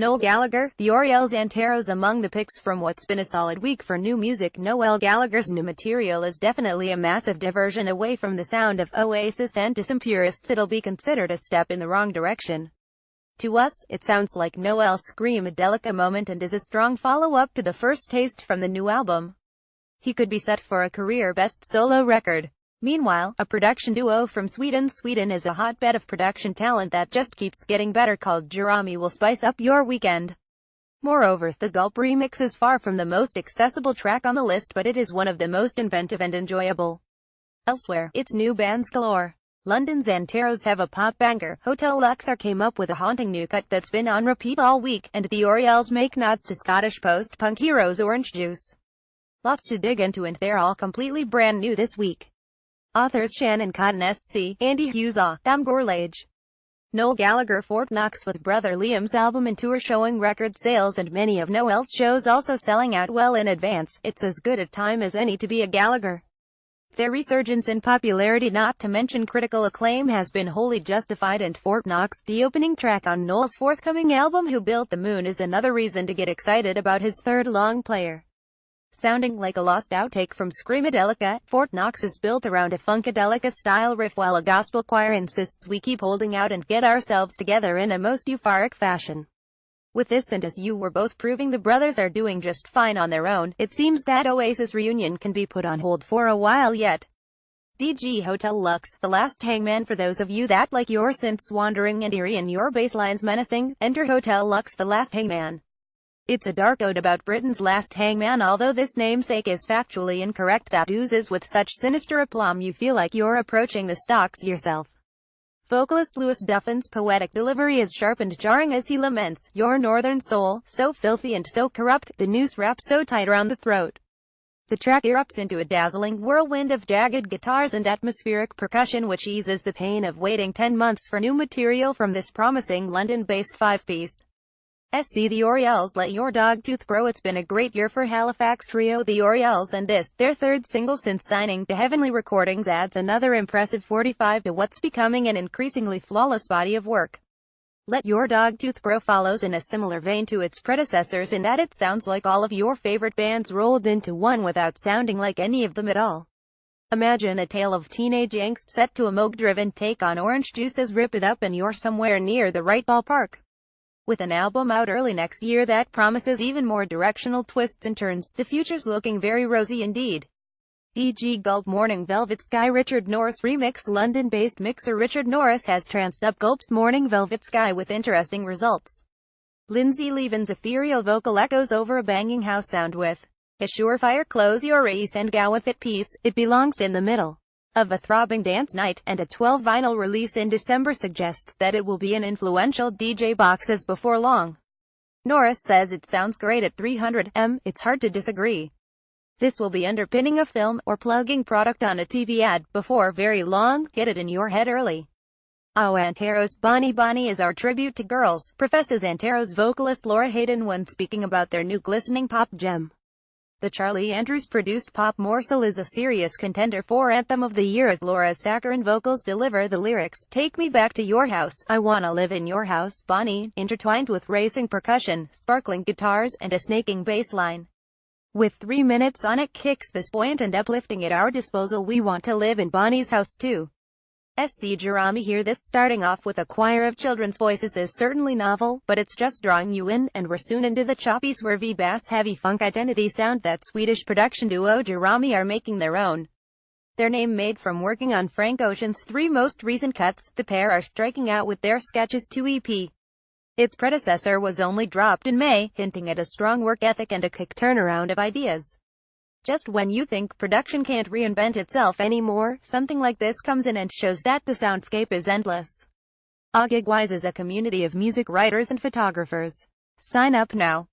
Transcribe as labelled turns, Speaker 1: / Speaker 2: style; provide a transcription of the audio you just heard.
Speaker 1: Noel Gallagher, the Orielles Anteros among the picks from what's been a solid week for new music. Noel Gallagher's new material is definitely a massive diversion away from the sound of Oasis, and to some purists it'll be considered a step in the wrong direction. To us, it sounds like Noel's screamadelica moment and is a strong follow-up to the first taste from the new album. He could be set for a career-best solo record. Meanwhile, a production duo from Sweden is a hotbed of production talent that just keeps getting better called Jerami will spice up your weekend. Moreover, the Gulp remix is far from the most accessible track on the list, but it is one of the most inventive and enjoyable. Elsewhere, it's new bands galore. London's Anteros have a pop banger, Hotel Luxor came up with a haunting new cut that's been on repeat all week, and the Orielles make nods to Scottish post-punk heroes Orange Juice. Lots to dig into, and they're all completely brand new this week. Authors Shannon Cotton SC, Andy Hughes Dam Gorlage. Noel Gallagher Fort Knox with brother Liam's album and tour showing record sales, and many of Noel's shows also selling out well in advance. It's as good a time as any to be a Gallagher. Their resurgence in popularity, not to mention critical acclaim, has been wholly justified, and Fort Knox, the opening track on Noel's forthcoming album Who Built the Moon, is another reason to get excited about his third long player. Sounding like a lost outtake from Screamadelica, Fort Knox is built around a Funkadelica-style riff, while a gospel choir insists we keep holding out and get ourselves together in a most euphoric fashion. With this, and as you were both proving the brothers are doing just fine on their own, it seems that Oasis reunion can be put on hold for a while yet. DG Hotel Lux, The Last Hangman. For those of you that like your synths wandering and eerie and your basslines menacing, enter Hotel Lux, The Last Hangman. It's a dark ode about Britain's last hangman, although this namesake is factually incorrect, that oozes with such sinister aplomb you feel like you're approaching the stocks yourself. Vocalist Lewis Duffin's poetic delivery is sharp and jarring as he laments, "Your northern soul, so filthy and so corrupt, the noose wrapped so tight around the throat." The track erupts into a dazzling whirlwind of jagged guitars and atmospheric percussion, which eases the pain of waiting 10 months for new material from this promising London-based five-piece. The Orielles Let Your Dog Tooth Grow. It's been a great year for Halifax trio the Orielles, and this, their third single since signing to Heavenly Recordings, adds another impressive 45 to what's becoming an increasingly flawless body of work. Let Your Dog Tooth Grow follows in a similar vein to its predecessors in that it sounds like all of your favorite bands rolled into one without sounding like any of them at all. Imagine a tale of teenage angst set to a Moog-driven take on Orange Juice's Rip It Up, and you're somewhere near the right ballpark. With an album out early next year that promises even more directional twists and turns, the future's looking very rosy indeed. DG Gulp Morning Velvet Sky Richard Norris remix. London-based mixer Richard Norris has tranced up Gulp's Morning Velvet Sky with interesting results. Lindsay Levin's ethereal vocal echoes over a banging house sound with a surefire close your eyes and go with it piece. It belongs in the middle of a throbbing dance night, and a 12 vinyl release in December suggests that it will be an influential DJ boxes before long. Norris says it sounds great at 300 m, it's hard to disagree. This will be underpinning a film, or plugging product on a TV ad, before very long. Get it in your head early. Oh Anteros, Bonnie Bonnie is our tribute to girls, professes Anteros vocalist Laura Hayden when speaking about their new glistening pop gem. The Charlie Andrews-produced pop morsel is a serious contender for Anthem of the Year, as Laura's saccharine vocals deliver the lyrics, "Take me back to your house, I wanna live in your house, Bonnie," intertwined with racing percussion, sparkling guitars, and a snaking bass line. With 3 minutes on it kicks this buoyant and uplifting at our disposal. We want to live in Bonnie's house too. Jerami. Hear this starting off with a choir of children's voices is certainly novel, but it's just drawing you in, and we're soon into the choppy, swervy, bass-heavy funk identity sound that Swedish production duo Jerami are making their own. Their name made from working on Frank Ocean's 3 most recent cuts, the pair are striking out with their Sketches 2 EP. Its predecessor was only dropped in May, hinting at a strong work ethic and a quick turnaround of ideas. Just when you think production can't reinvent itself anymore, something like this comes in and shows that the soundscape is endless. Gigwise is a community of music writers and photographers. Sign up now.